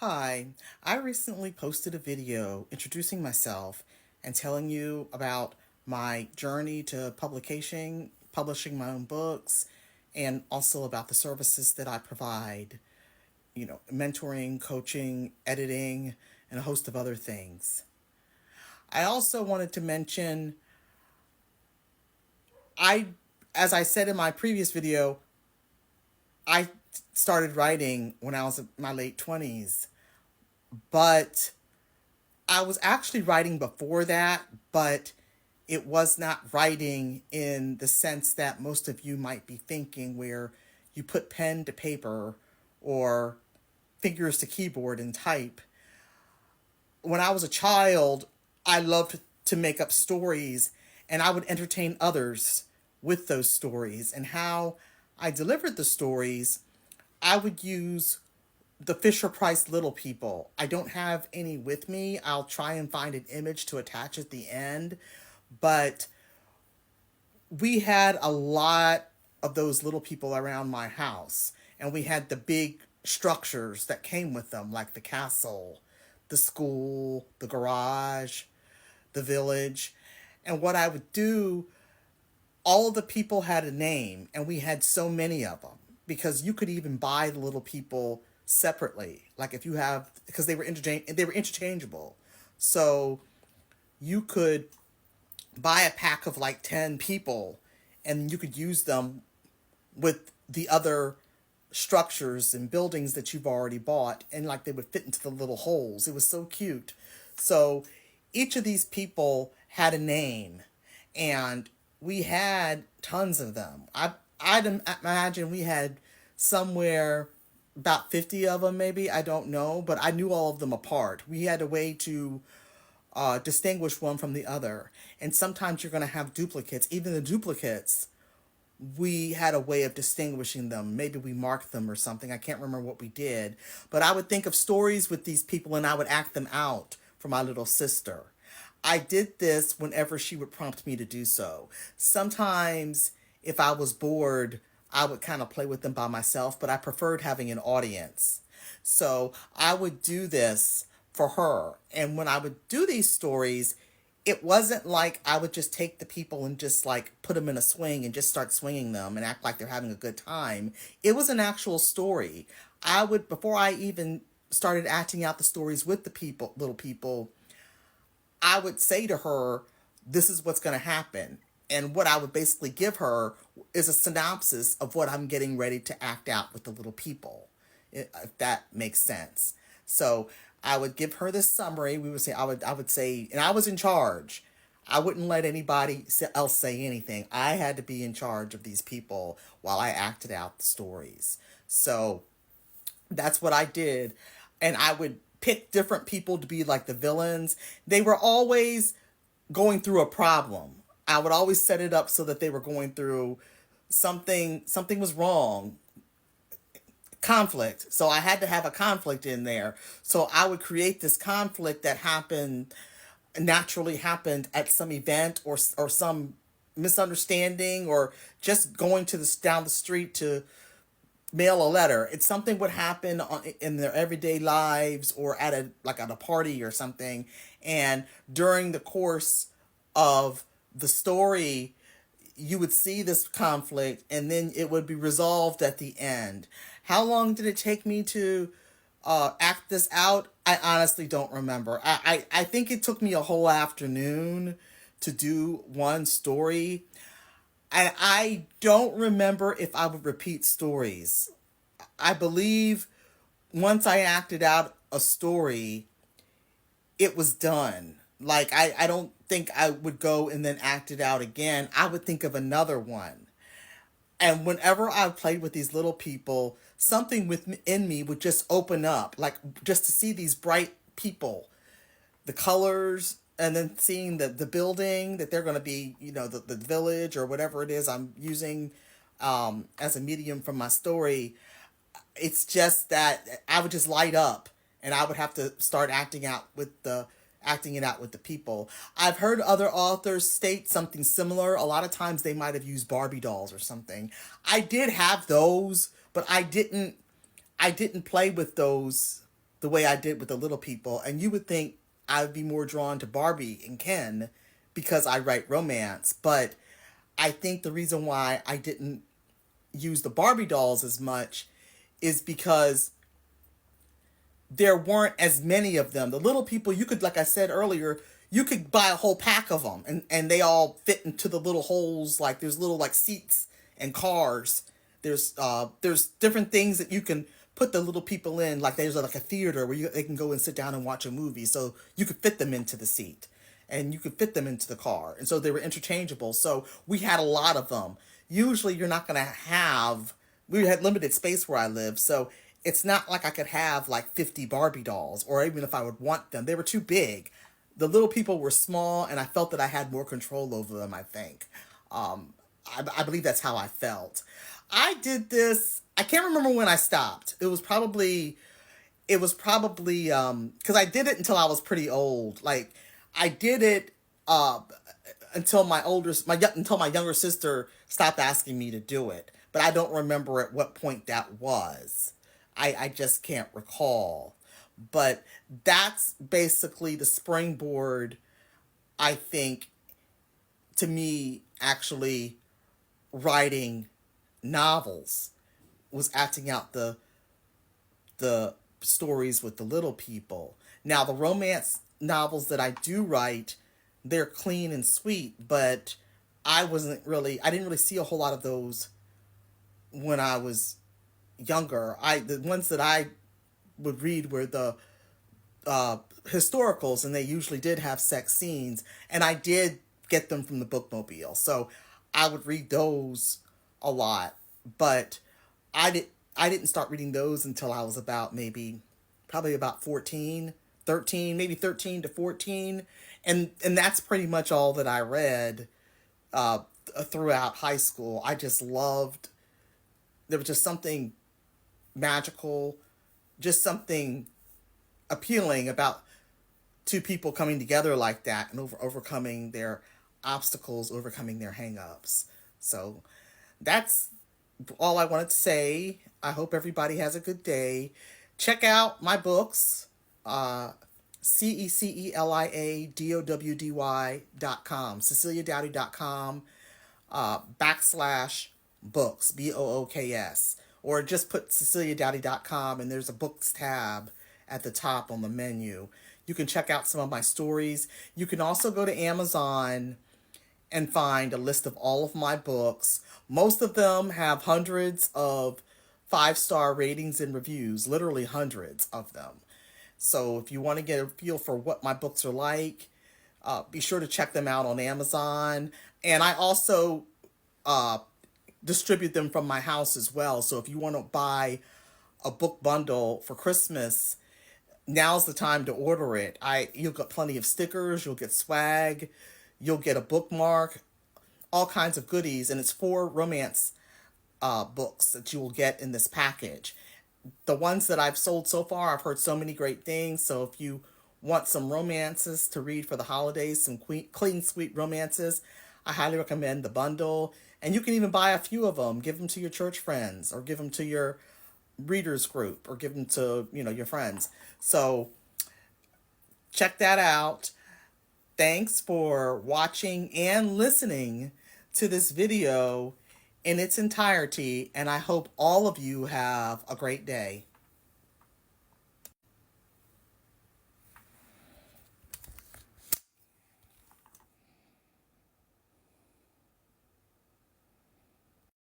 Hi, I recently posted a video introducing myself and telling you about my journey to publishing my own books, and also about the services that I provide, mentoring, coaching, editing, and a host of other things. I also wanted to mention I as I said in my previous video, I started writing when I was in my late 20s, but I was actually writing before that, but it was not writing in the sense that most of you might be thinking, where you put pen to paper or fingers to keyboard and type. When I was a child, I loved to make up stories, and I would entertain others with those stories. And how I delivered the stories, I would use the Fisher Price Little People. I don't have any with me. I'll try and find an image to attach at the end. But we had a lot of those little people around my house. And we had the big structures that came with them, like the castle, the school, the garage, the village. And what I would do, all of the people had a name, and we had so many of them because you could even buy the little people separately. Like if you have, because they were interchangeable, so you could buy a pack of like 10 people, and you could use them with the other structures and buildings that you've already bought, and like they would fit into the little holes. It was so cute. So each of these people had a name, and we had tons of them. I'd imagine we had somewhere about 50 of them, maybe. I don't know, but I knew all of them apart. We had a way to distinguish one from the other. And sometimes you're going to have duplicates. Even the duplicates, we had a way of distinguishing them. Maybe we marked them or something. I can't remember what we did. But I would think of stories with these people, and I would act them out for my little sister. I did this whenever she would prompt me to do so. Sometimes, if I was bored, I would kind of play with them by myself, but I preferred having an audience. So I would do this for her. And when I would do these stories, it wasn't like I would just take the people and just like put them in a swing and just start swinging them and act like they're having a good time. It was an actual story. I would, before I even started acting out the stories with the people, little people, I would say to her, this is what's going to happen. And what I would basically give her is a synopsis of what I'm getting ready to act out with the little people, if that makes sense. So I would give her this summary. I would say, and I was in charge. I wouldn't let anybody else say anything. I had to be in charge of these people while I acted out the stories. So that's what I did. And I would pick different people to be like the villains. They were always going through a problem. I would always set it up so that they were going through something was wrong, conflict. So I had to have a conflict in there. So I would create this conflict that naturally happened at some event, or some misunderstanding, or just going to this down the street to mail a letter. It's something would happen in their everyday lives, or at a party or something. And during the course of the story, you would see this conflict, and then it would be resolved at the end. How long did it take me to act this out? I honestly don't remember. I think it took me a whole afternoon to do one story. And I don't remember if I would repeat stories. I believe once I acted out a story, it was done. Like, I don't think I would go and then act it out again. I would think of another one. And whenever I played with these little people, something within me would just open up, like just to see these bright people, the colors, and then seeing the building that they're going to be, the village or whatever it is I'm using as a medium from my story. It's just that I would just light up, and I would have to start acting it out with the people. I've heard other authors state something similar. A lot of times they might have used Barbie dolls or something. I did have those, but I didn't play with those the way I did with the little people. And you would think I would be more drawn to Barbie and Ken because I write romance. But I think the reason why I didn't use the Barbie dolls as much is because there weren't as many of them. The little people, you could, like I said earlier, you could buy a whole pack of them, and they all fit into the little holes. Like there's little like seats and cars. There's different things that you can put the little people in. Like there's like a theater where they can go and sit down and watch a movie. So you could fit them into the seat, and you could fit them into the car, and so they were interchangeable. So we had a lot of them. Usually, you're not gonna have. We had limited space where I live, so it's not like I could have like 50 Barbie dolls, or even if I would want them, they were too big. The little people were small, and I felt that I had more control over them, I think. I believe that's how I felt. I did this, I can't remember when I stopped. Because I did it until I was pretty old. Like, I did it until until my younger sister stopped asking me to do it. But I don't remember at what point that was. I just can't recall. But that's basically the springboard, I think, to me actually writing novels, was acting out the stories with the little people. Now, the romance novels that I do write, they're clean and sweet, but I didn't really see a whole lot of those when I was younger. The ones that I would read were the historicals, and they usually did have sex scenes, and I did get them from the bookmobile, so I would read those a lot. But I didn't start reading those until I was probably about 14, 13, maybe 13 to 14, and that's pretty much all that I read throughout high school. I just loved. There was just something magical, just something appealing about two people coming together like that and overcoming their obstacles, overcoming their hang-ups. So that's all I wanted to say. I hope everybody has a good day. Check out my books, CECELIA DOWDY.com, /books, BOOKS, or just put CECELIADOWDY.com and there's a books tab at the top on the menu. You can check out some of my stories. You can also go to Amazon and find a list of all of my books. Most of them have hundreds of 5-star ratings and reviews, literally hundreds of them. So if you want to get a feel for what my books are like, be sure to check them out on Amazon. And I also distribute them from my house as well. So if you want to buy a book bundle for Christmas, now's the time to order it. You'll get plenty of stickers, you'll get swag, you'll get a bookmark, all kinds of goodies, and it's 4 romance books that you will get in this package. The ones that I've sold so far, I've heard so many great things. So if you want some romances to read for the holidays, some clean, sweet romances, I highly recommend the bundle. And you can even buy a few of them, give them to your church friends, or give them to your readers group, or give them to, your friends. So check that out. Thanks for watching and listening to this video in its entirety, and I hope all of you have a great day.